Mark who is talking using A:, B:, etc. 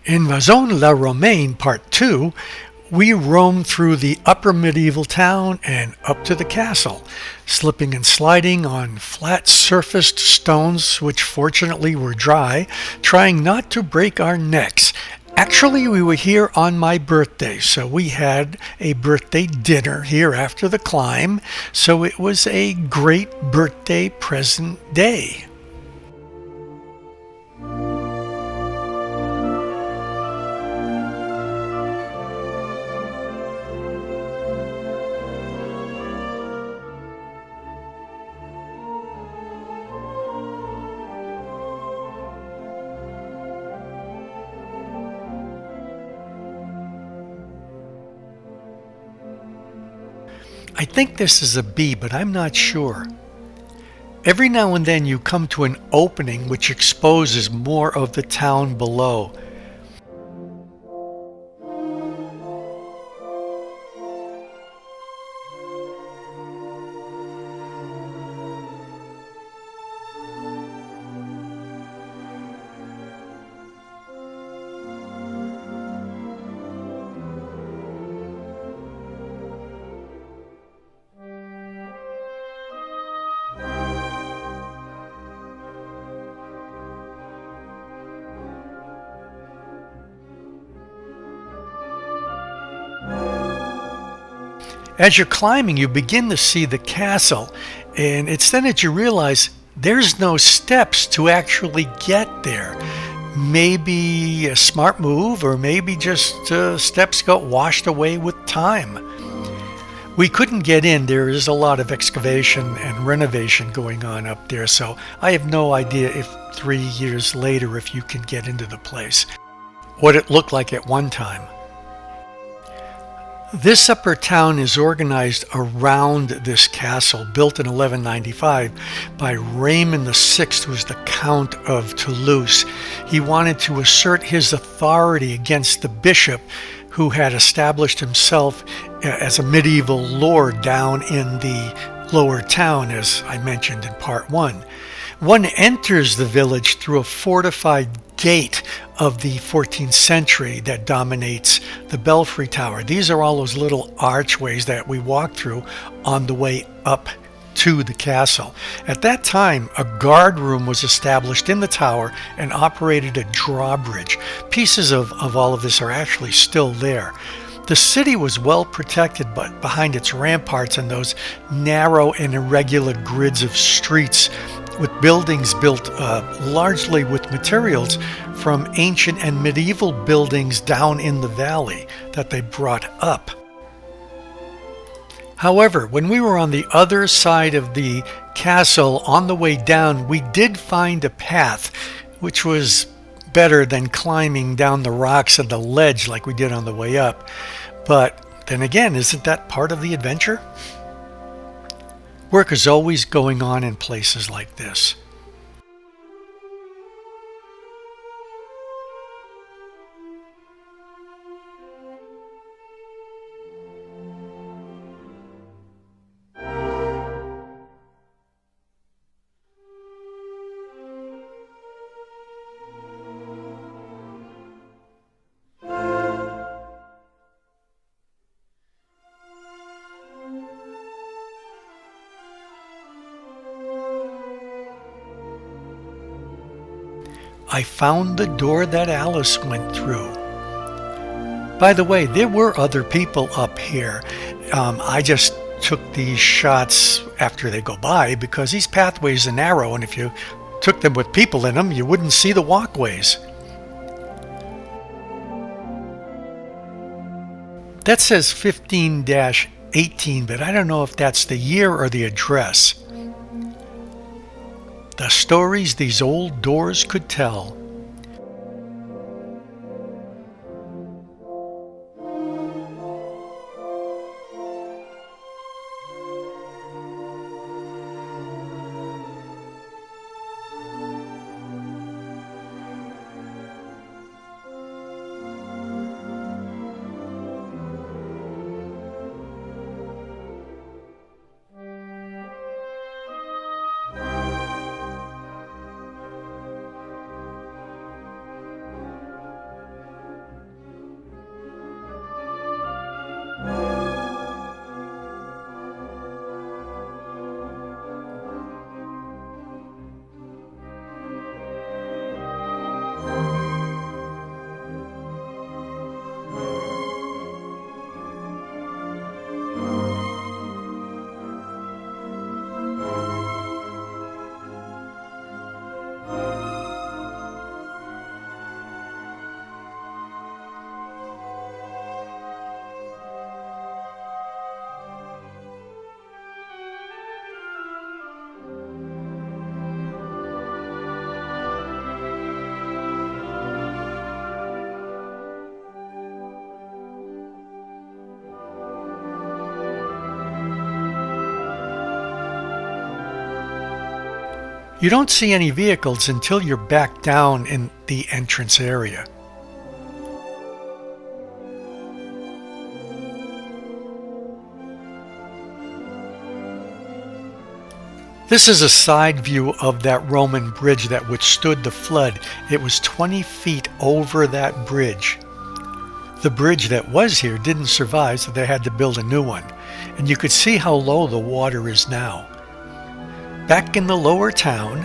A: In Vaison la Romaine Part 2, we roam through the upper medieval town and up to the castle, slipping and sliding on flat surfaced stones which fortunately were dry, trying not to break our necks. Actually, we were here on my birthday, so we had a birthday dinner here after the climb, so it was a great birthday present day. I think this is a B, but I'm not sure. Every now and then you come to an opening which exposes more of the town below. As you're climbing, you begin to see the castle, and it's then that you realize there's no steps to actually get there. Maybe a smart move, or maybe just steps got washed away with time. We couldn't get in. There is a lot of excavation and renovation going on up there, so I have no idea if 3 years later if you can get into the place. What it looked like at one time. This upper town is organized around this castle, built in 1195 by Raymond VI, who was the Count of Toulouse. He wanted to assert his authority against the bishop who had established himself as a medieval lord down in the lower town, as I mentioned in part 1. One enters the village through a fortified gate of the 14th century that dominates the belfry tower. These are all those little archways that we walk through on the way up to the castle. At that time, a guard room was established in the tower and operated a drawbridge. Pieces of all of this are actually still there. The city was well protected, but behind its ramparts and those narrow and irregular grids of streets, with buildings built largely with materials from ancient and medieval buildings down in the valley that they brought up. However, when we were on the other side of the castle on the way down, we did find a path, which was better than climbing down the rocks and the ledge like we did on the way up. But then again, isn't that part of the adventure? Work is always going on in places like this. I found the door that Alice went through. By the way, there were other people up here. I just took these shots after they go by because these pathways are narrow, and if you took them with people in them, you wouldn't see the walkways. That says 15-18, but I don't know if that's the year or the address. The stories these old doors could tell. You don't see any vehicles until you're back down in the entrance area. This is a side view of that Roman bridge that withstood the flood. It was 20 feet over that bridge. The bridge that was here didn't survive, so they had to build a new one. And you could see how low the water is now. Back in the lower town,